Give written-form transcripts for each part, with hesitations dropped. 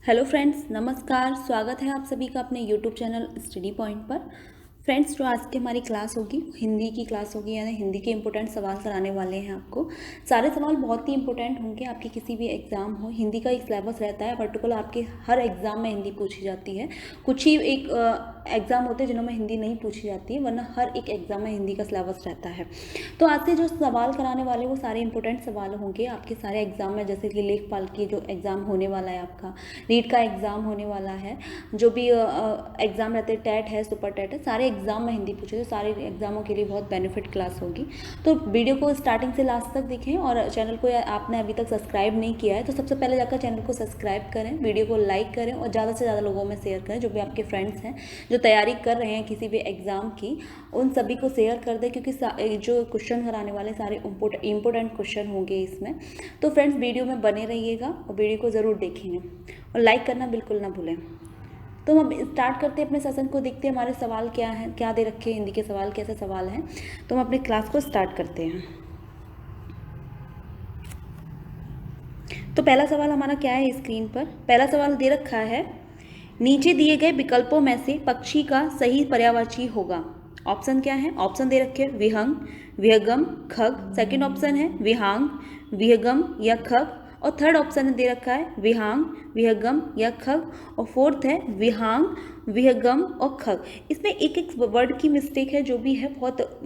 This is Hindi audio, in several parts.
हेलो फ्रेंड्स, नमस्कार। स्वागत है आप सभी का अपने यूट्यूब चैनल स्टडी पॉइंट पर। फ्रेंड्स, जो आज की हमारी क्लास होगी हिंदी की क्लास होगी, यानी हिंदी के इंपॉर्टेंट सवाल कराने वाले हैं आपको। सारे सवाल बहुत ही इंपॉर्टेंट होंगे आपके किसी भी एग्जाम हो। हिंदी का एक सिलेबस रहता है पर्टिकुलर, आपके हर एग्जाम में हिंदी पूछी जाती है। कुछ ही एक एग्जाम होते हैं जिन्होंने हिंदी नहीं पूछी जाती है, वरना हर एक एग्जाम में हिंदी का सिलेबस रहता है। तो आज के जो सवाल कराने वाले वो सारे इंपॉर्टेंट सवाल होंगे आपके सारे एग्जाम में, जैसे कि लेखपाल की जो एग्जाम होने वाला है, आपका नीट का एग्जाम होने वाला है, जो भी एग्जाम रहते हैं, टेट है, सुपर टेट है, सारे एग्जाम में हिंदी पूछे, तो सारे एग्जामों के लिए बहुत बेनिफिट क्लास होगी। तो वीडियो को स्टार्टिंग से लास्ट तक देखें, और चैनल को आपने अभी तक सब्सक्राइब नहीं किया है तो सबसे पहले जाकर चैनल को सब्सक्राइब करें, वीडियो को लाइक करें और ज़्यादा से ज़्यादा लोगों में शेयर करें। जो भी आपके फ्रेंड्स हैं जो तैयारी कर रहे हैं किसी भी एग्ज़ाम की, उन सभी को शेयर कर दें, क्योंकि जो क्वेश्चन कराने वाले सारे इंपॉर्टेंट क्वेश्चन होंगे इसमें। तो फ्रेंड्स, वीडियो में बने रहिएगा और वीडियो को ज़रूर देखेंगे और लाइक करना बिल्कुल ना भूलें। तो हम स्टार्ट करते हैं अपने सेशन को, देखते हैं हमारे सवाल क्या हैं, क्या दे रखे हैं हिंदी के सवाल, कैसे सवाल हैं। तो हम अपने क्लास को स्टार्ट करते हैं। तो पहला सवाल हमारा क्या है स्क्रीन पर। पहला सवाल दे रखा है, नीचे दिए गए विकल्पों में से पक्षी का सही पर्यायवाची होगा। ऑप्शन क्या है? ऑप्शन दे रखे हैं विहंग, विहगम, खग। सेकंड ऑप्शन है विहांग, विहगम या खग। और थर्ड ऑप्शन दे रखा है विहांग, विहगम या खग। और फोर्थ है विहांग, विहगम और खग। इसमें एक एक वर्ड की मिस्टेक है, जो भी है बहुत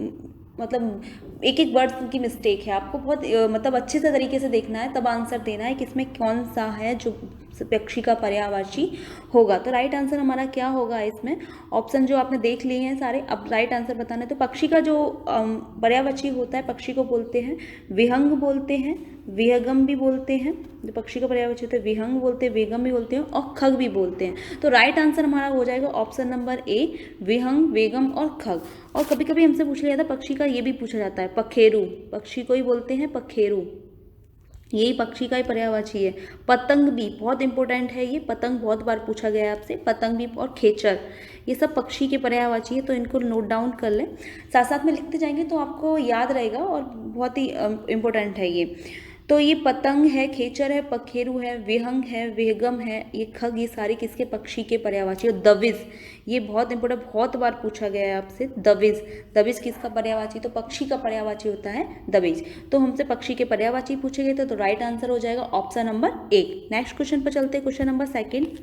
मतलब एक एक वर्ड की मिस्टेक है। आपको बहुत मतलब अच्छे से तरीके से देखना है, तब आंसर देना है कि इसमें कौन सा है जो पक्षी का पर्यायवाची होगा। तो राइट आंसर हमारा क्या होगा इसमें? ऑप्शन जो आपने देख लिए हैं सारे, अब राइट आंसर बताना है। तो पक्षी का जो पर्यायवाची होता है, पक्षी को बोलते हैं विहंग बोलते हैं, विहगम भी बोलते हैं। जो पक्षी का पर्यायवाची होता है विहंग बोलते हैं, विहगम भी बोलते हैं और खग भी बोलते हैं। तो राइट आंसर हमारा हो जाएगा ऑप्शन नंबर ए, विहंग, वेगम और खग। और कभी कभी हमसे पूछ लिया जाता है पक्षी का, ये भी पूछा जाता है पखेरु, पक्षी को ही बोलते हैं पखेरु, यही पक्षी का ही पर्यायवाची है। पतंग भी बहुत इंपॉर्टेंट है, ये पतंग बहुत बार पूछा गया है आपसे। पतंग भी और खेचर, ये सब पक्षी के पर्यायवाची है, तो इनको नोट डाउन कर लें, साथ साथ में लिखते जाएंगे तो आपको याद रहेगा और बहुत ही इंपॉर्टेंट है ये। तो ये पतंग है, खेचर है, पखेरु है, विहंग है, विहगम है, ये खग, ये सारे किसके? पक्षी के पर्यायवाची। और दविज, ये बहुत इंपॉर्टेंट, बहुत बार पूछा गया है आपसे। दविज, दविज किसका पर्यायवाची? तो पक्षी का पर्यायवाची होता है दविज। तो हमसे पक्षी के पर्यायवाची पूछे गए थे, तो राइट आंसर हो जाएगा option number A. Next question पर चलते हैं, question number second.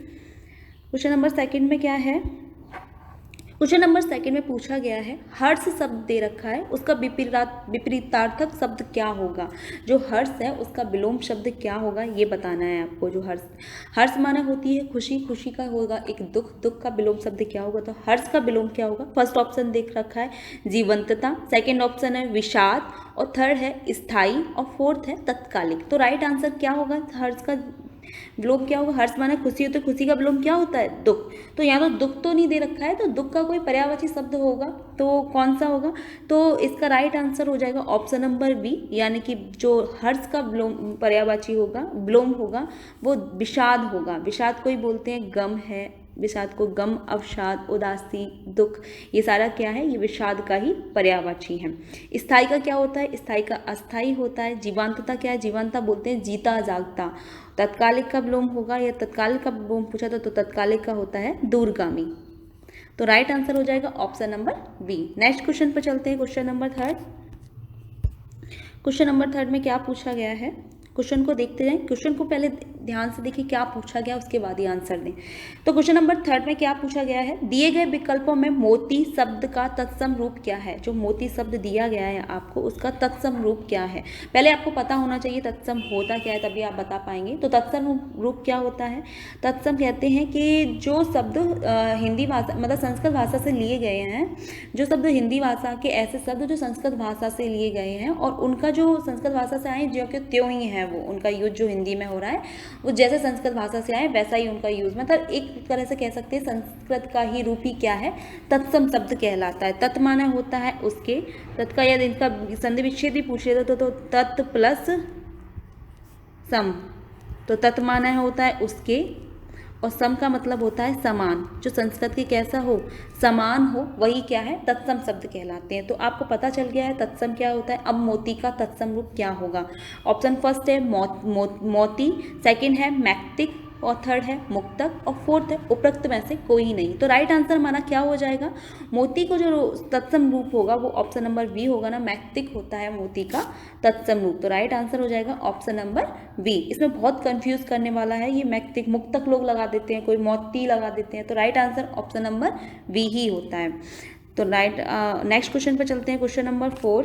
Question number second में क्या है? क्वेश्चन नंबर सेकंड में पूछा गया है, हर्ष शब्द दे रखा है, उसका विपरीतार्थक शब्द क्या होगा। जो हर्ष है उसका विलोम शब्द क्या होगा, ये बताना है आपको। जो हर्ष माना होती है खुशी, खुशी का होगा एक दुख, दुख का विलोम शब्द क्या होगा। तो हर्ष का विलोम क्या होगा? फर्स्ट ऑप्शन देख रखा है जीवंतता, सेकेंड ऑप्शन है विषाद, और थर्ड है स्थायी, और फोर्थ है तत्कालिक। तो राइट आंसर क्या होगा? हर्ष का विलोम क्या होगा? हर्ष माना खुशी होता है, खुशी का विलोम क्या होता है? दुख। तो यहाँ तो दुख तो नहीं दे रखा है, तो दुख का कोई पर्यायवाची शब्द होगा, तो कौन सा होगा? तो इसका राइट आंसर हो जाएगा ऑप्शन नंबर बी, यानी कि जो हर्ष का विलोम पर्यायवाची होगा, विलोम होगा, वो विषाद होगा। विषाद को ही बोलते हैं गम है, विषाद को गम, अवसाद, उदासी, दुख, ये सारा क्या है? ये विषाद का ही पर्यायवाची है। स्थायी का क्या होता है? स्थायी का अस्थायी होता है। जीवांतता क्या है? जीवांतता बोलते हैं जीता जागता। तत्कालिक का विलोम होगा, या तत्कालिक का विलोम पूछा था तो तत्कालिक का होता है दूरगामी। तो राइट आंसर हो जाएगा option number B. Next question पर चलते हैं, question number third. Question number third में क्या पूछा गया है? क्वेश्चन को देखते जाएं, क्वेश्चन को पहले ध्यान से देखिए क्या पूछा गया, उसके बाद ही आंसर दें। तो क्वेश्चन नंबर थर्ड में क्या पूछा गया है? दिए गए विकल्पों में मोती शब्द का तत्सम रूप क्या है। जो मोती शब्द दिया गया है आपको, उसका तत्सम रूप क्या है? पहले आपको पता होना चाहिए तत्सम होता क्या है, तभी आप बता पाएंगे। तो तत्सम रूप क्या होता है? तत्सम कहते हैं कि जो शब्द हिंदी भाषा मतलब संस्कृत भाषा से लिए गए हैं, जो शब्द हिंदी भाषा के ऐसे शब्द जो संस्कृत भाषा से लिए गए हैं, और उनका जो संस्कृत भाषा से आए जो कि त्यों ही है, वो उनका यूज जो हिंदी में हो रहा है वो जैसे संस्कृत भाषा से आए वैसा ही उनका यूज, मतलब एक तरह से कह सकते हैं संस्कृत का ही रूप ही क्या है? तत्सम शब्द कहलाता है। तत् माना होता है उसके, तत् का यदि इनका संधि विच्छेद भी पूछ लेते तो तत् प्लस सम, तो तत् माना होता है उसके, और सम का मतलब होता है समान। जो संस्कृत के कैसा हो? समान हो, वही क्या है? तत्सम शब्द कहलाते हैं। तो आपको पता चल गया है तत्सम क्या होता है। अब मोती का तत्सम रूप क्या होगा? ऑप्शन फर्स्ट है मोती, सेकंड है मैक्टिक, और थर्ड है मुक्तक और फोर्थ है उपरोक्त में से कोई नहीं। तो राइट आंसर हमारा क्या हो जाएगा, मोती को जो तत्सम रूप होगा वो ऑप्शन नंबर बी होगा ना, मैक्तिक होता है मोती का तत्सम रूप। तो राइट आंसर हो जाएगा ऑप्शन नंबर बी। इसमें बहुत कंफ्यूज करने वाला है ये मैक्तिक, मुक्तक लोग लगा देते हैं, कोई मोती लगा देते हैं, तो right answer option number B ही होता है। तो राइट, नेक्स्ट क्वेश्चन पर चलते हैं। क्वेश्चन नंबर 4,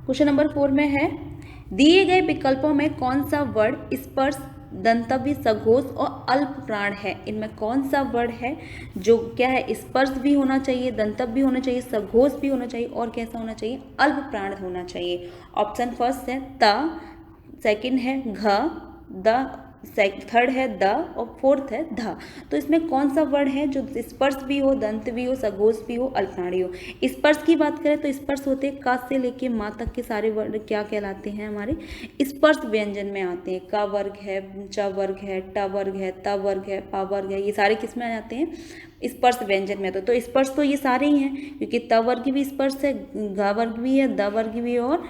क्वेश्चन नंबर 4 में है दिए गए विकल्पों में कौन सा वर्ड स्पर्श, दंतव्य, सघोष और अल्प प्राण है। इनमें कौन सा वर्ड है जो क्या है, स्पर्श भी होना चाहिए, दंतव्य भी होना चाहिए, सघोष भी होना चाहिए और कैसा होना चाहिए, अल्प प्राण होना चाहिए। ऑप्शन फर्स्ट है त, सेकंड है घ, द, थर्ड है द और फोर्थ है ध। तो इसमें कौन सा वर्ड है जो स्पर्श भी हो, दंत भी हो, सघोष भी हो, अल्पप्राणी हो। स्पर्श की बात करें तो स्पर्श होते हैं क से लेके माँ तक के सारे वर्ड क्या कहलाते हैं, हमारे स्पर्श व्यंजन में आते हैं। क वर्ग है, च वर्ग है, ट वर्ग है, त वर्ग है, प वर्ग है, ये सारे किस में आ जाते हैं, स्पर्श व्यंजन में। तो स्पर्श तो ये सारे ही हैं, क्योंकि त वर्ग भी स्पर्श है, घ वर्ग भी है, द वर्ग भी है और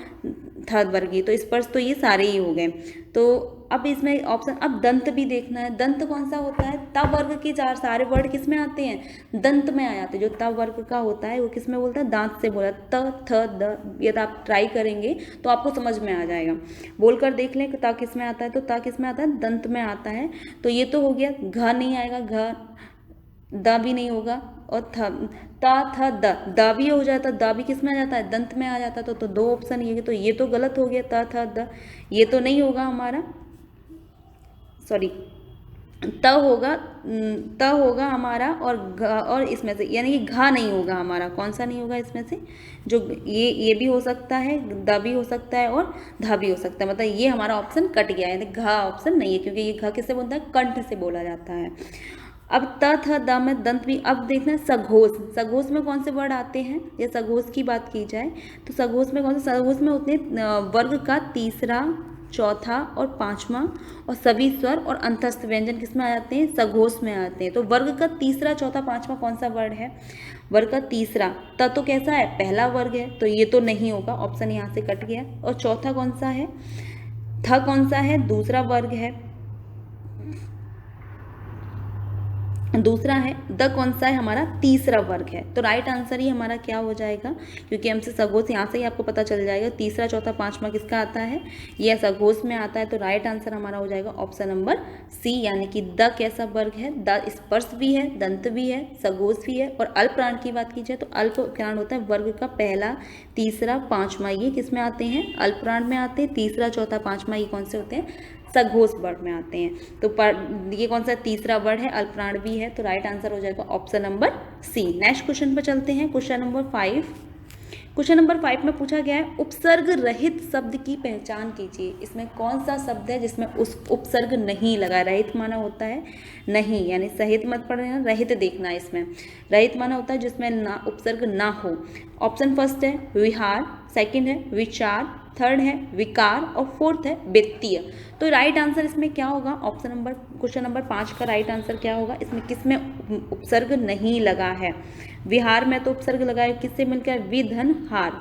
थ वर्ग भी, तो स्पर्श तो ये सारे ही हो गए। तो अब इसमें ऑप्शन, अब दंत भी देखना है। दंत कौन सा होता है, त वर्ग के चार सारे वर्ड किस में आते हैं, दंत में आ जाते हैं। जो त वर्ग का होता है वो किस में बोलता है, दांत से बोला, त, थ, द। यदि आप ट्राई करेंगे तो आपको समझ में आ जाएगा। बोलकर देख लें त किस में आता है, तो त किस में आता है, दंत में आता है। तो ये तो हो गया, घ नहीं आएगा, घ, द भी नहीं होगा और ता था द भी हो जाता, द भी किस में आ जाता है, दंत में आ जाता। तो दो ऑप्शन ये, तो ये तो गलत हो गया, ता था द, ये तो नहीं होगा हमारा, सॉरी त होगा हमारा और इसमें से यानी कि घा नहीं होगा हमारा। कौन सा नहीं होगा इसमें से, जो ये भी हो सकता है, द भी हो सकता है और धा भी हो सकता है, मतलब ये हमारा ऑप्शन कट गया है, घा ऑप्शन नहीं है, क्योंकि ये घा किससे बोलता है, कंठ से बोला जाता है। अब त थ द में दंत भी। अब देखना है सघोष, सघोष में कौन से वर्ड आते हैं, या सघोष की बात की जाए तो सघोष में कौन से, सघोष में होते हैं वर्ग का तीसरा, चौथा और पांचवा और सभी स्वर और अंतस्थ व्यंजन किस में आ जाते हैं, सघोष में आते हैं। तो वर्ग का तीसरा, चौथा, पांचवा कौन सा वर्ड है, वर्ग का तीसरा। त तो कैसा है, पहला वर्ग है, तो ये तो नहीं होगा, ऑप्शन यहाँ से कट गया। और चौथा कौन सा है, थ कौन सा है, दूसरा वर्ग है, दूसरा है। द कौन सा है, हमारा तीसरा वर्ग है। तो राइट आंसर ही हमारा क्या हो जाएगा, क्योंकि हमसे सघोष यहाँ से ही आपको पता चल जाएगा, तीसरा, चौथा, पांचवा किसका आता है, यह सघोष में आता है। तो राइट आंसर हमारा हो जाएगा ऑप्शन नंबर सी, यानी कि द कैसा वर्ग है, द स्पर्श भी है, दंत भी है, सघोष भी है। और अल्प प्राण की बात की जाए तो अल्प प्राण होता है वर्ग का पहला, तीसरा, पांचवा, ये किस में आते हैं, अल्प प्राण में आते हैं। तीसरा, चौथा, पांचवा ये कौन से होते हैं, सघोष वर्ड में आते हैं। तो ये कौन सा तीसरा वर्ड है, अल्पप्राण भी है। तो राइट आंसर हो जाएगा option number C. Next question पर चलते हैं, क्वेश्चन नंबर 5। क्वेश्चन नंबर 5 में पूछा गया है उपसर्ग रहित शब्द की पहचान कीजिए। इसमें कौन सा शब्द है जिसमें उस उपसर्ग नहीं लगा, रहित माना होता है नहीं, यानी सहित मत पढ़ना, रहित देखना है। इसमें रहित माना होता है जिसमें ना उपसर्ग ना हो। ऑप्शन फर्स्ट है विहार, सेकंड है विचार, थर्ड है विकार और फोर्थ है वित्तीय। तो राइट आंसर इसमें क्या होगा, ऑप्शन नंबर, क्वेश्चन नंबर 5 का राइट आंसर क्या होगा, इसमें किसमें उपसर्ग नहीं लगा है। विहार में तो उपसर्ग लगा है, किससे मिलकर, विधन हार,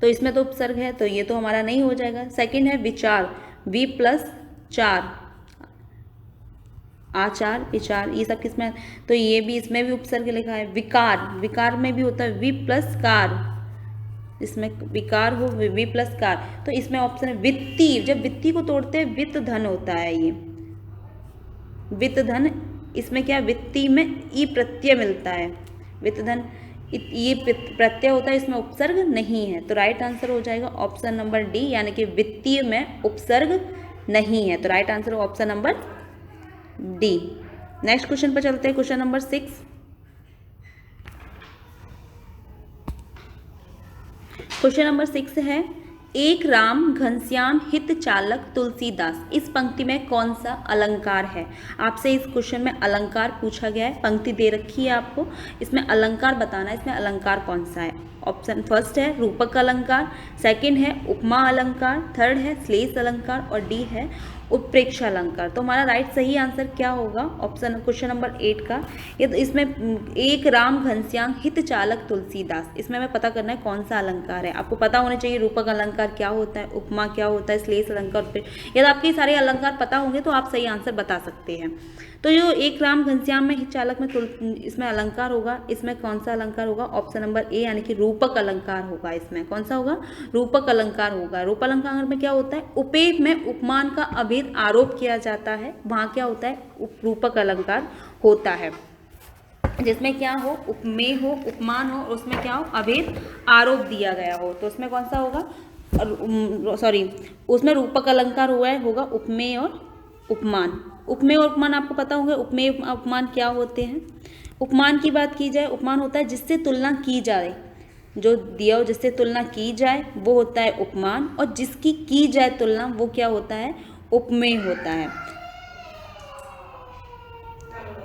तो इसमें तो उपसर्ग है, तो ये तो हमारा नहीं हो जाएगा। सेकंड है विचार, वि प्लस चार, आचार, विचार, ये सब किसमें, तो ये भी, इसमें भी उपसर्ग लिखा है। विकार, विकार में भी होता है वि प्लस कार, इसमें विकार हो वि प्लस कार, तो इसमें ऑप्शन है वित्तीय। जब वित्तीय को तोड़ते हैं वित्त धन होता है, ये वित्त धन, इसमें क्या, वित्तीय में ई प्रत्यय मिलता है, वित्त धन ये प्रत्यय होता है, इसमें उपसर्ग नहीं है। तो राइट आंसर हो जाएगा ऑप्शन नंबर डी, यानी कि वित्तीय में उपसर्ग नहीं है। तो राइट आंसर हो option number D. Next question पर चलते हैं, क्वेश्चन नंबर 6। क्वेश्चन नंबर 6 है एक राम घनश्याम हित चालक तुलसीदास। इस पंक्ति में कौन सा अलंकार है। आपसे इस क्वेश्चन में अलंकार पूछा गया है, पंक्ति दे रखी है आपको, इसमें अलंकार बताना है, इसमें अलंकार कौन सा है। ऑप्शन फर्स्ट है रूपक अलंकार, सेकंड है उपमा अलंकार, थर्ड है श्लेष अलंकार और डी है उत्प्रेक्षा अलंकार। तो हमारा राइट सही आंसर क्या होगा ऑप्शन क्वेश्चन नंबर 8 का। ये तो इसमें एक राम घनश्याम हित चालक तुलसीदास, इसमें हमें पता करना है कौन सा अलंकार है। आपको पता होना चाहिए रूपक अलंकार क्या होता है, उपमा क्या होता है, श्लेष अलंकार। यदि आपके सारे अलंकार पता होंगे तो आप सही आंसर बता सकते हैं। तो जो एक राम घनश्याम में हित चालक में इसमें अलंकार होगा, इसमें कौन सा अलंकार होगा ऑप्शन नंबर ए यानी कि रूपक अलंकार होगा। इसमें कौन सा होगा, रूपक अलंकार होगा। रूपक अलंकार में क्या होता है, उपेय में उपमान का अभेद आरोप किया जाता है, वहाँ क्या होता है रूपक अलंकार होता है। जिसमें क्या हो, उपमेय हो, उपमान हो, उसमें क्या हो अभेद आरोप दिया गया हो, तो उसमें कौन सा होगा, उसमें रूपक अलंकार हुआ है, होगा उपमेय और उपमान। उपमेय और उपमान आपको पता होंगे, उपमेय उपमान क्या होते हैं। उपमान की बात की जाए, उपमान होता है जिससे तुलना की जाए, जो दिया हो जिससे तुलना की जाए वो होता है उपमान, और जिसकी की जाए तुलना वो क्या होता है, उपमेय होता है।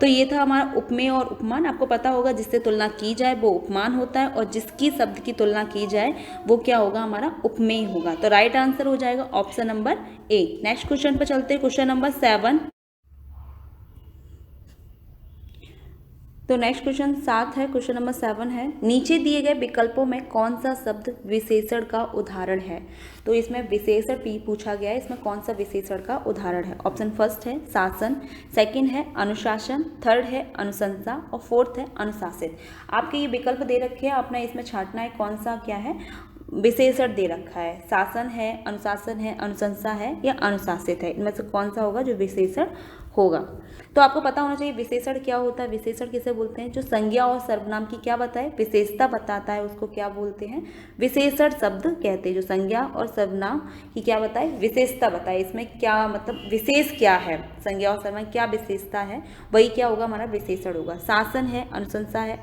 तो ये था हमारा उपमेय और उपमान। आपको पता होगा जिससे तुलना की जाए वो उपमान होता है, और जिसकी शब्द की तुलना की जाए वो क्या होगा, हमारा उपमेय होगा। तो राइट आंसर हो जाएगा option number A. Next question पर चलते हैं, क्वेश्चन नंबर 7। तो नेक्स्ट क्वेश्चन 7 है, क्वेश्चन नंबर 7 है, नीचे दिए गए विकल्पों में कौन सा शब्द विशेषण का उदाहरण है। तो इसमें विशेषण पूछा गया है, इसमें कौन सा विशेषण का उदाहरण है। ऑप्शन फर्स्ट है शासन, सेकंड है अनुशासन, थर्ड है अनुशंसा और फोर्थ है अनुशासित। आपके ये विकल्प दे रखे हैं, आपने इसमें छांटना है कौन सा क्या है विशेषण दे रखा है, शासन है, अनुशासन है, अनुशंसा है या अनुशासित है, इनमें से कौन सा होगा जो विशेषण होगा। तो आपको पता होना चाहिए विशेषण क्या होता है। विशेषण किसे बोलते हैं, जो संज्ञा और सर्वनाम की क्या बताए, विशेषता बताता है, उसको क्या बोलते हैं, विशेषण शब्द कहते हैं। जो संज्ञा और सर्वनाम की क्या बताए, विशेषता बताए, इसमें क्या मतलब विशेष क्या है, संज्ञा और सर्वनाम क्या विशेषता है, वही क्या होगा हमारा विशेषण होगा। शासन है, अनुशंसा है,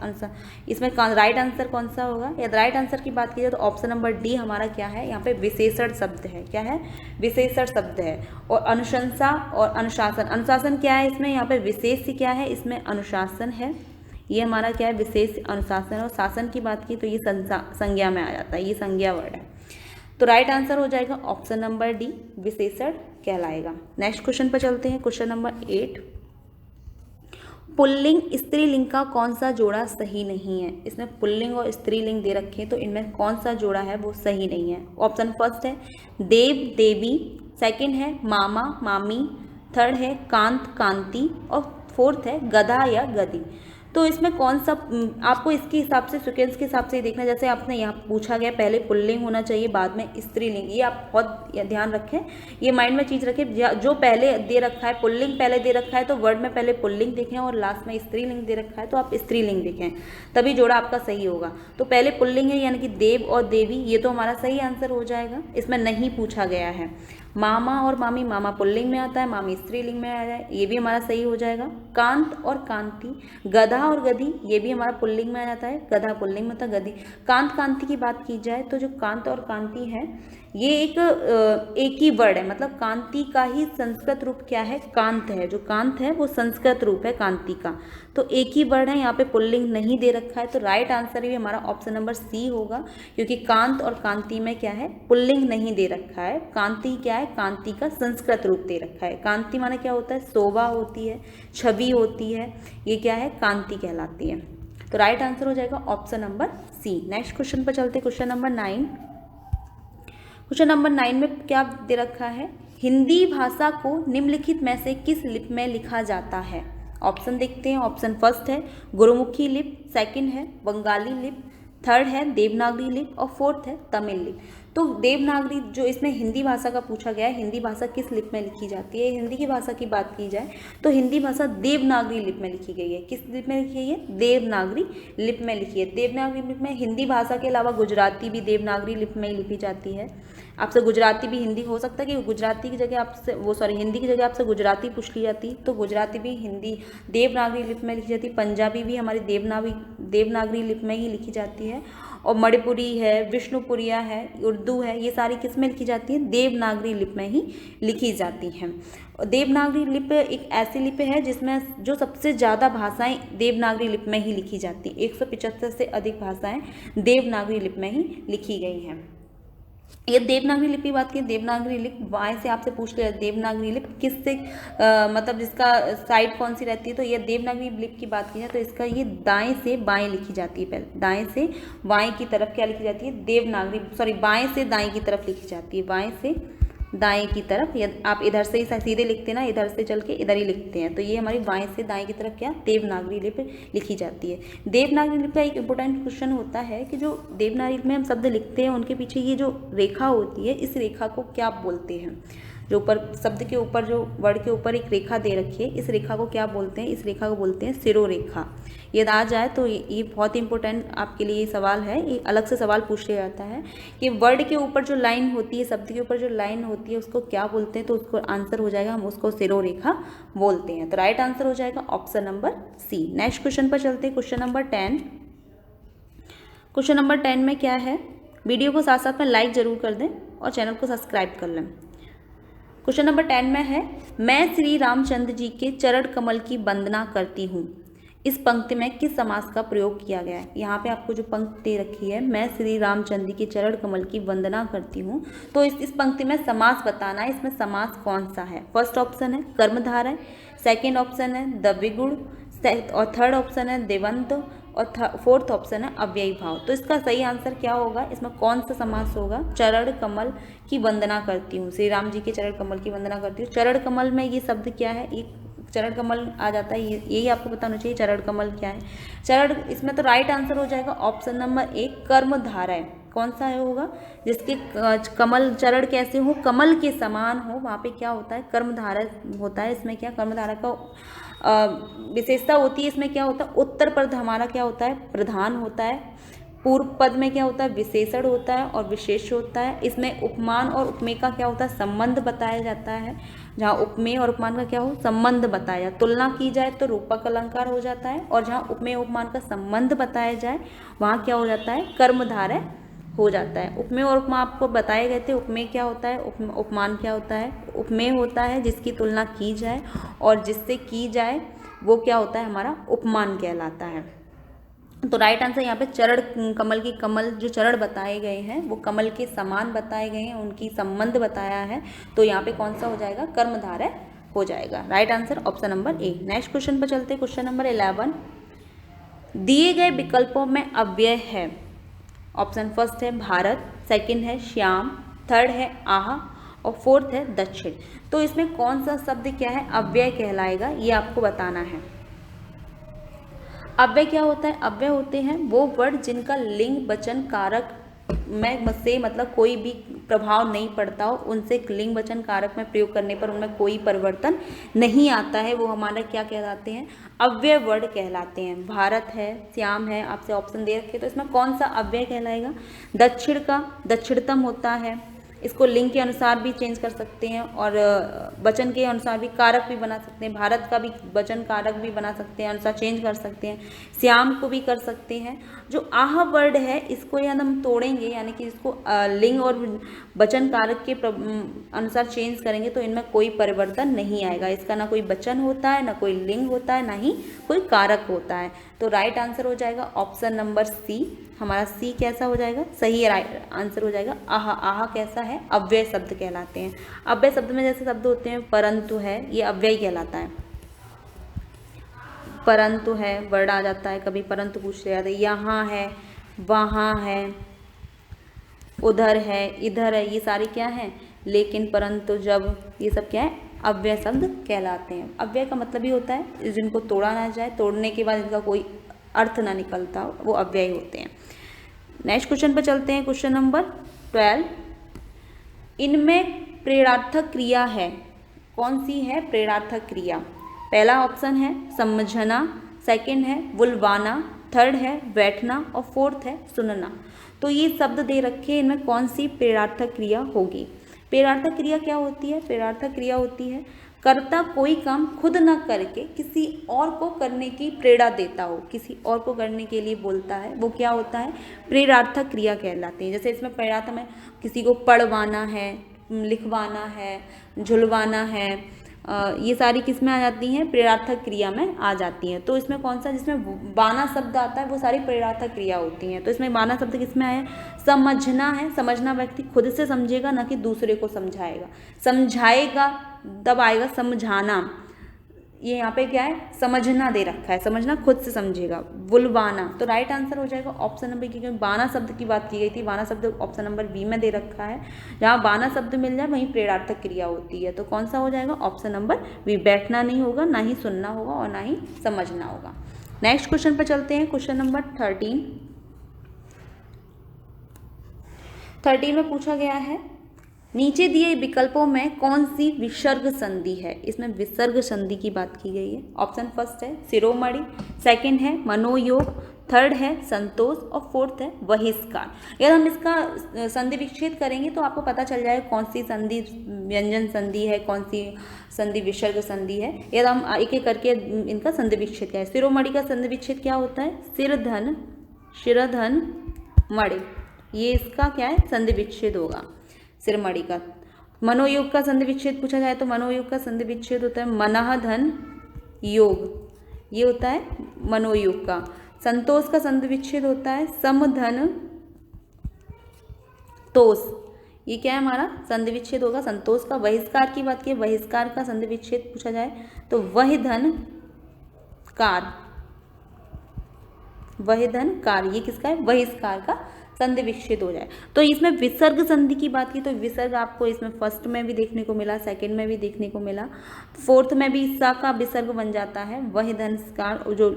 इसमें राइट आंसर कौन सा होगा। या राइट आंसर की बात की जाए तो ऑप्शन नंबर डी हमारा क्या है, यहाँ पे विशेषण शब्द है, क्या है विशेषण शब्द है। और अनुशंसा और अनुशासन, अनुशासन क्या है इसमें, यहाँ पे विशेष क्या है, इसमें अनुशासन है, ये हमारा क्या है विशेष अनुशासन। और शासन की बात की तो ये संज्ञा में आ जाता है, ये संज्ञा वर्ड है। तो राइट आंसर हो जाएगा ऑप्शन नंबर डी, विशेषण कहलाएगा। नेक्स्ट क्वेश्चन पर चलते हैं, क्वेश्चन नंबर 8, पुल्लिंग स्त्रीलिंग का कौन सा जोड़ा सही नहीं है। इसमें पुल्लिंग और स्त्रीलिंग दे रखे हैं, तो इनमें कौन सा जोड़ा है वो सही नहीं है। ऑप्शन फर्स्ट है देव देवी, सेकंड है मामा मामी, थर्ड है कांत कांति और फोर्थ है गधा या गधी। तो इसमें कौन सा आपको इसके हिसाब से सीक्वेंस के हिसाब से देखना, जैसे आपने यहाँ पूछा गया पहले पुल्लिंग होना चाहिए बाद में स्त्रीलिंग, ये आप बहुत ध्यान रखें, ये माइंड में चीज़ रखें। जो पहले दे रखा है पुल्लिंग पहले दे रखा है तो वर्ड में पहले पुल्लिंग देखें और लास्ट में स्त्रीलिंग दे रखा है तो आप स्त्रीलिंग देखें, तभी जोड़ा आपका सही होगा। तो पहले पुल्लिंग है यानी कि देव और देवी, ये तो हमारा सही आंसर हो जाएगा। इसमें नहीं पूछा गया है। मामा और मामी, मामा पुल्लिंग में आता है, मामी स्त्रीलिंग में आ जाए, ये भी हमारा सही हो जाएगा। कांत और कांति, गधा और गधी, ये भी हमारा पुल्लिंग में आ जाता है, गधा पुल्लिंग में था, गधी। कांत कांति की बात की जाए तो जो कांत और कांति है ये एक ही वर्ड है, मतलब कांति का ही संस्कृत रूप क्या है, कांत है। जो कांत है वो संस्कृत रूप है कांति का, तो एक ही वर्ड है, यहाँ पे पुल्लिंग नहीं दे रखा है। तो राइट आंसर भी हमारा ऑप्शन नंबर सी होगा, क्योंकि कांत और कांति में क्या है पुल्लिंग नहीं दे रखा है। कांति क्या है, कांति का संस्कृत रूप दे रखा है। कांति माने क्या होता है, शोभा होती है, छवि होती है, ये क्या है कांति कहलाती है। तो राइट आंसर हो जाएगा option number C. Next question पर चलते, क्वेश्चन नंबर 9। क्वेश्चन नंबर 9 में क्या दे रखा है, हिंदी भाषा को निम्नलिखित में से किस लिपि में लिखा जाता है। ऑप्शन देखते हैं। ऑप्शन फर्स्ट है गुरुमुखी लिपि, सेकंड है बंगाली लिपि, थर्ड है देवनागरी लिपि और फोर्थ है तमिल लिपि। तो देवनागरी जो इसमें हिंदी भाषा का पूछा गया है, हिंदी भाषा किस लिपि में लिखी जाती है। हिंदी की भाषा की बात की जाए तो हिंदी भाषा देवनागरी लिपि में लिखी गई है। किस लिपि में लिखी गई है, देवनागरी लिपि में लिखी है। देवनागरी लिपि में हिंदी भाषा के अलावा गुजराती भी देवनागरी लिपि में ही लिखी जाती है। आपसे गुजराती भी हिंदी हो सकता है कि गुजराती की जगह आपसे हिंदी की जगह आपसे गुजराती पूछ ली जाती, तो गुजराती भी हिंदी देवनागरी लिपि में लिखी जाती। पंजाबी भी हमारी देवनागरी लिपि में ही लिखी जाती है। और मणिपुरी है, विष्णुपुरिया है, उर्दू है, ये सारी किस में लिखी जाती है? देवनागरी लिपि में ही लिखी जाती हैं। देवनागरी लिपि एक ऐसी लिपि है जिसमें जो सबसे ज़्यादा भाषाएं देवनागरी लिपि में ही लिखी जाती हैं। 175 से अधिक भाषाएं देवनागरी लिपि में ही लिखी गई हैं। ये देवनागरी लिपि बात की, देवनागरी लिपि बाएं से आपसे पूछ लिया देवनागरी लिपि किससे मतलब जिसका साइड कौन सी रहती है, तो ये देवनागरी लिपि की बात की जाए तो इसका ये दाएं से बाएं लिखी जाती है। पहले दाएं से बाएं की तरफ क्या लिखी जाती है? देवनागरी, सॉरी बाएं से दाएं की तरफ लिखी जाती है, बाएं से दाएं की तरफ। या आप इधर से ही सीधे लिखते हैं ना, इधर से चल के इधर ही लिखते हैं, तो ये हमारी बाएं से दाएं की तरफ क्या देवनागरी लिपि लिखी जाती है। देवनागरी लिपि का एक इंपॉर्टेंट क्वेश्चन होता है कि जो देवनागरी में हम शब्द लिखते हैं उनके पीछे ये जो रेखा होती है, इस रेखा को क्या बोलते हैं? जो ऊपर शब्द के ऊपर, जो वर्ड के ऊपर एक रेखा दे रखी है, इस रेखा को क्या बोलते हैं? इस रेखा को बोलते हैं सिरोरेखा। यदि आ जाए तो ये बहुत इंपॉर्टेंट आपके लिए सवाल है, ये अलग से सवाल पूछ लिया जाता है कि वर्ड के ऊपर जो लाइन होती है, शब्द के ऊपर जो लाइन होती है उसको क्या बोलते हैं? तो उसको आंसर हो जाएगा, हम उसको सिरोरेखा बोलते हैं। तो राइट आंसर हो जाएगा option number C. Next question पर चलते हैं, क्वेश्चन नंबर 10। क्वेश्चन नंबर 10 में क्या है? वीडियो को साथ साथ में लाइक जरूर कर दें और चैनल को सब्सक्राइब कर लें। क्वेश्चन नंबर 10 में है, मैं श्री रामचंद्र जी के चरण कमल की वंदना करती हूँ। इस पंक्ति में किस समास का प्रयोग किया गया है? यहाँ पे आपको जो पंक्ति दे रखी है, मैं श्री रामचंद्र जी के चरण कमल की वंदना करती हूँ, तो इस पंक्ति में समास बताना है, इसमें समास कौन सा है? फर्स्ट ऑप्शन है कर्मधारय, सेकेंड ऑप्शन है द्विगुण, और थर्ड ऑप्शन है देवंत, और फोर्थ ऑप्शन है अव्ययी भाव। तो इसका सही आंसर क्या होगा? इसमें कौन सा समास होगा? चरण कमल की वंदना करती हूँ, श्री राम जी के चरण कमल की वंदना करती हूँ। चरण कमल में ये शब्द क्या है? एक चरण कमल आ जाता है, यही आपको बताना चाहिए चरण कमल क्या है। चरण, इसमें तो राइट आंसर हो जाएगा ऑप्शन नंबर 1 कर्मधारय। कौन सा है होगा? जिसके कमल चरण कैसे हो? कमल के समान हो, वहाँ पे क्या होता है? कर्मधारय होता है। इसमें क्या कर्मधारय का विशेषता होती है? इसमें क्या होता है? उत्तर पद हमारा क्या होता है? प्रधान होता है। पूर्व पद में क्या होता है? विशेषण होता है और विशेष होता है। इसमें उपमान और उपमेय का क्या होता है? संबंध बताया जाता है। जहाँ उपमेय और उपमान का क्या हो? संबंध बताया, तुलना की जाए तो रूपक अलंकार हो जाता है, और जहाँ उपमेय उपमान का संबंध बताया जाए वहाँ क्या हो जाता है? कर्मधारय हो जाता है। उपमेय और उपमा आपको बताए गए थे। उपमेय क्या होता है? उपमान क्या होता है? उपमेय होता है जिसकी तुलना की जाए, और जिससे की जाए वो क्या होता है? हमारा उपमान कहलाता है। तो राइट आंसर यहाँ पे चरण कमल की, कमल जो चरण बताए गए हैं वो कमल के समान बताए गए हैं, उनकी संबंध बताया है, तो यहाँ पे कौन सा हो जाएगा? कर्मधारय हो जाएगा। Right answer option number A. Next question पर चलते हैं, क्वेश्चन नंबर 11। दिए गए विकल्पों में अव्यय है। ऑप्शन फर्स्ट है भारत, सेकंड है श्याम, थर्ड है आहा, और फोर्थ है दक्षिण। तो इसमें कौन सा शब्द क्या है? अव्यय कहलाएगा, ये आपको बताना है। अव्यय क्या होता है? अव्यय होते हैं वो वर्ड जिनका लिंग वचन कारक में से मतलब कोई भी प्रभाव नहीं पड़ता हो, उनसे लिंग वचन कारक में प्रयोग करने पर उनमें कोई परिवर्तन नहीं आता है, वो हमारा क्या कहलाते हैं? अव्यय वर्ड कहलाते हैं। भारत है, श्याम है, आपसे ऑप्शन दे रखे, तो इसमें कौन सा अव्यय कहलाएगा? दक्षिण का दक्षिणतम होता है, इसको लिंग के अनुसार भी चेंज कर सकते हैं और वचन के अनुसार भी कारक भी बना सकते हैं। भारत का भी वचन कारक भी बना सकते हैं, अनुसार चेंज कर सकते हैं। श्याम को भी कर सकते हैं। जो आह वर्ड है इसको यदि हम तोड़ेंगे, यानी कि इसको लिंग और वचन कारक के अनुसार चेंज करेंगे तो इनमें कोई परिवर्तन नहीं आएगा। इसका ना कोई वचन होता है, ना कोई लिंग होता है, ना ही कोई कारक होता है। तो राइट आंसर हो जाएगा ऑप्शन नंबर सी। हमारा सी कैसा हो जाएगा? सही राइट आंसर हो जाएगा आह। आह कैसा है? अव्यय शब्द कहलाते हैं। अव्यय शब्द में जैसे शब्द होते हैं परंतु है, ये अव्यय कहलाता है। परंतु है वर्ड आ जाता है, कभी परंतु पूछ लिया जाता है। यहाँ है, वहाँ है, उधर है, इधर है, ये सारे क्या हैं? लेकिन, परंतु, जब, ये सब क्या है? अव्यय शब्द कहलाते हैं। अव्यय का मतलब ही होता है जिनको तोड़ा ना जाए, तोड़ने के बाद इनका कोई अर्थ ना निकलता हो, वो अव्यय होते हैं। नेक्स्ट क्वेश्चन पर चलते हैं, क्वेश्चन नंबर 12। इनमें प्रेरणार्थक क्रिया है, कौन सी है प्रेरणार्थक क्रिया? पहला ऑप्शन है समझना, सेकंड है बुलवाना, थर्ड है बैठना, और फोर्थ है सुनना। तो ये शब्द दे रखे, इनमें कौन सी प्रेरणार्थक क्रिया होगी? प्रेरणार्थक क्रिया क्या होती है? प्रेरणार्थक क्रिया होती है कर्ता कोई काम खुद न करके किसी और को करने की प्रेरणा देता हो, किसी और को करने के लिए बोलता है, वो क्या होता है? प्रेरणार्थक क्रिया कहलाती है। जैसे इसमें प्रेरणार्थक में किसी को पढ़वाना है, लिखवाना है, झुलवाना है, ये सारी किस में आ जाती हैं? प्रेरणार्थक क्रिया में आ जाती हैं। तो इसमें कौन सा, जिसमें बाना शब्द आता है वो सारी प्रेरणार्थक क्रिया होती हैं। तो इसमें बाना शब्द किस में आया? समझना है। समझना व्यक्ति खुद से समझेगा, ना कि दूसरे को समझाएगा। समझाएगा तब आएगा समझाना। ये यहाँ पे क्या है? समझना दे रखा है, समझना खुद से समझेगा। बुलवाना, तो राइट आंसर हो जाएगा ऑप्शन नंबर, क्योंकि बाना शब्द की बात की गई थी। बाना शब्द ऑप्शन नंबर बी में दे रखा है। जहाँ बाना शब्द मिल जाए वहीं प्रेरणार्थक क्रिया होती है। तो कौन सा हो जाएगा? Option number B. बैठना नहीं होगा, ना ही सुनना होगा और ना ही समझना होगा। नेक्स्ट क्वेश्चन पर चलते हैं। क्वेश्चन नंबर 13 में पूछा गया है, नीचे दिए विकल्पों में कौन सी विसर्ग संधि है? इसमें विसर्ग संधि की बात की गई है। ऑप्शन फर्स्ट है शिरोमणि, सेकंड है मनोयोग, थर्ड है संतोष और फोर्थ है बहिष्कार। यदि हम इसका संधि विच्छेद करेंगे तो आपको पता चल जाएगा कौन सी संधि व्यंजन संधि है, कौन सी संधि विसर्ग संधि है। यदि हम एक एक करके इनका संधि विच्छेद करें। शिरोमणि का संधि विच्छेद क्या होता है? शिरधन, शिरधन मणि, ये इसका क्या है? संधि विच्छेद होगा सिरमणि का। मनोयोग का संधि विच्छेद पूछा जाए तो मनोयोग का संधि विच्छेद होता है मनः धन योग, ये होता है मनोयोग का। संतोष का संधि विच्छेद होता है समधन तोष, ये क्या है हमारा? संधि विच्छेद होगा संतोष का। बहिष्कार की बात की, बहिष्कार का संधि विच्छेद पूछा जाए तो वह धन कार, वह धन कार, ये किसका है? बहिष्कार का संधि विच्छेद हो जाए। तो इसमें विसर्ग संधि की बात की तो विसर्ग आपको इसमें फर्स्ट में भी देखने को मिला, सेकंड में भी देखने को मिला, फोर्थ में भी सा का विसर्ग बन जाता है। वह धनकार जो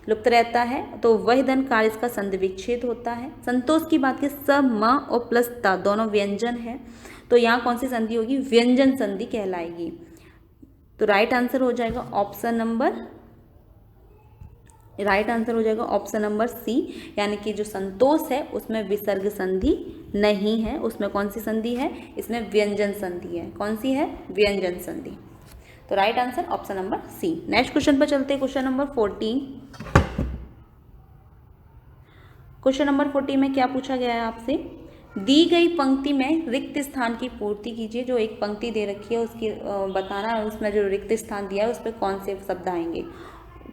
लुप्त रहता है तो वह धनकार इसका संधि विच्छेद होता है। संतोष की बात की स म और प्लस ता दोनों व्यंजन है, तो यहाँ कौन सी संधि होगी? व्यंजन संधि कहलाएगी। तो राइट आंसर हो जाएगा ऑप्शन नंबर, राइट आंसर हो जाएगा ऑप्शन नंबर सी, यानी कि जो संतोष है उसमें विसर्ग संधि नहीं है। उसमें कौन सी संधि है? इसमें व्यंजन संधि है। कौन सी है? व्यंजन संधि। तो right answer option number C. Next question पर चलते हैं। Question number 14। क्वेश्चन नंबर 14 में क्या पूछा गया है आपसे? दी गई पंक्ति में रिक्त स्थान की पूर्ति कीजिए। जो एक पंक्ति दे रखी है उसकी बताना है, उसमें जो रिक्त स्थान दिया है उस पर कौन से शब्द आएंगे।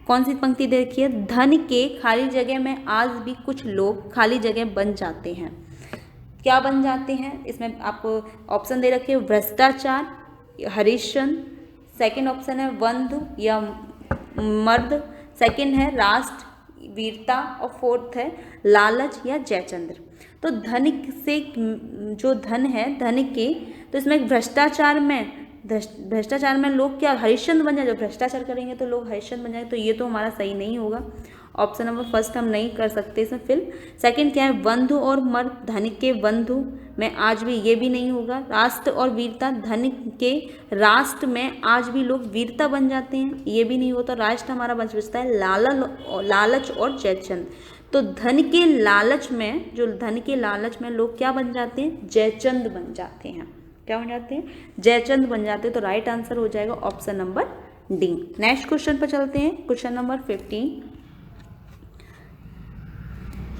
कौन सी पंक्ति दे रखी है? धन के खाली जगह में आज भी कुछ लोग खाली जगह बन जाते हैं। क्या बन जाते हैं? इसमें आपको ऑप्शन दे रखे हैं भ्रष्टाचार, हरिश्चंद्र, सेकंड ऑप्शन है बंधु या मर्द, सेकंड है राष्ट्र वीरता और फोर्थ है लालच या जयचंद्र। तो धन से जो धन है, धन के, तो इसमें भ्रष्टाचार में लोग क्या हरिश्चंद्र बन जाए? जब भ्रष्टाचार करेंगे तो लोग हरिश्चंद्र बन जाएंगे, तो ये तो हमारा सही नहीं होगा। ऑप्शन नंबर फर्स्ट हम नहीं कर सकते इसमें फिल। सेकंड क्या है? बंधु और मर्द, धन के बंधु में आज भी, ये भी नहीं होगा। राष्ट्र और वीरता, धन के राष्ट्र में आज भी लोग वीरता बन जाते हैं, ये भी नहीं होता। राष्ट्र हमारा बचता है लालच और जयचंद। तो धन के लालच में, जो धन के लालच में लोग क्या बन जाते हैं? जयचंद बन जाते हैं। क्या बन जाते हैं? जयचंद बन जाते हैं। तो राइट आंसर हो जाएगा option number D. Next question पर चलते हैं। Question number 15।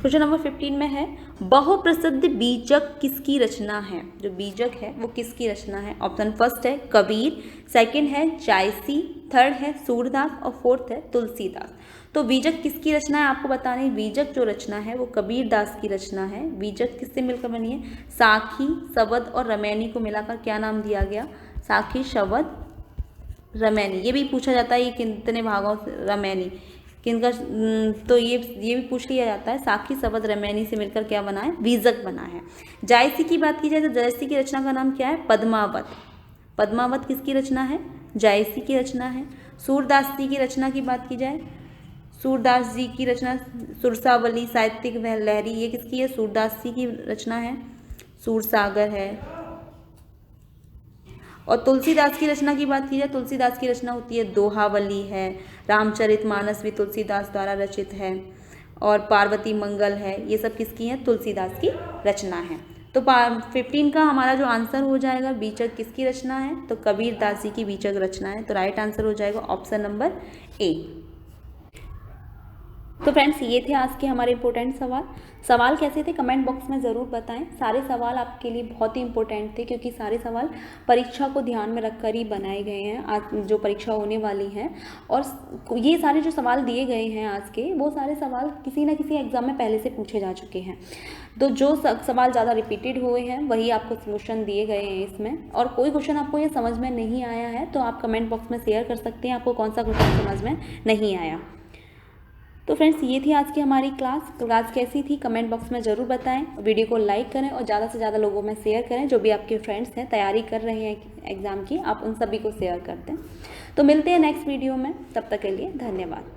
क्वेश्चन नंबर 15 में है, बहुप्रसिद्ध बीजक किसकी रचना है? जो बीजक है वो किसकी रचना है? ऑप्शन फर्स्ट है कबीर, सेकंड है जायसी, थर्ड है सूरदास और फोर्थ है तुलसीदास। तो बीजक किसकी रचना है आपको बताना है। बीजक जो रचना है वो कबीर दास की रचना है। बीजक किससे मिलकर बनी है? साखी, शबद और रमैनी को मिलाकर क्या नाम दिया गया? साखी, शबद, रमैनी। ये भी पूछा जाता है ये कितने भागों से रमैनी किनका, तो ये भी पूछ लिया जाता है। साखी, शबद, रमैनी से मिलकर क्या बना है? बीजक बना है। जायसी की बात की जाए तो जायसी की रचना का नाम क्या है? पद्मावत। पद्मावत किसकी रचना है? जायसी की रचना है। सूरदास जी की रचना की बात की जाए, सूरदास जी की रचना सुरसावली, साहित्यिक लहरी, ये किसकी है? सूरदास जी की रचना है। सूरसागर है। और तुलसीदास की रचना की बात की जाए, तुलसीदास की रचना होती है दोहावली है, रामचरितमानस भी तुलसीदास द्वारा रचित है और पार्वती मंगल है। ये सब किसकी है? तुलसीदास की रचना है। तो 15 का हमारा जो आंसर हो जाएगा, बीचक किसकी रचना है, तो कबीर दास जी की बीचक रचना है। तो राइट आंसर हो जाएगा ऑप्शन नंबर ए। तो फ्रेंड्स ये थे आज के हमारे इंपॉर्टेंट सवाल कैसे थे कमेंट बॉक्स में ज़रूर बताएं। सारे सवाल आपके लिए बहुत ही इंपॉर्टेंट थे, क्योंकि सारे सवाल परीक्षा को ध्यान में रखकर ही बनाए गए हैं, आज जो परीक्षा होने वाली है। और ये सारे जो सवाल दिए गए हैं आज के, वो सारे सवाल किसी न किसी एग्ज़ाम में पहले से पूछे जा चुके हैं। तो जो सवाल ज़्यादा रिपीटेड हुए हैं वही आपको सोल्यूशन दिए गए हैं इसमें। और कोई क्वेश्चन आपको ये समझ में नहीं आया है तो आप कमेंट बॉक्स में शेयर कर सकते हैं आपको कौन सा क्वेश्चन समझ में नहीं आया। तो फ्रेंड्स ये थी आज की हमारी क्लास कैसी थी कमेंट बॉक्स में ज़रूर बताएं। वीडियो को लाइक करें और ज़्यादा से ज़्यादा लोगों में शेयर करें। जो भी आपके फ्रेंड्स हैं तैयारी कर रहे हैं एग्ज़ाम की, आप उन सभी को शेयर कर दें। तो मिलते हैं नेक्स्ट वीडियो में, तब तक के लिए धन्यवाद।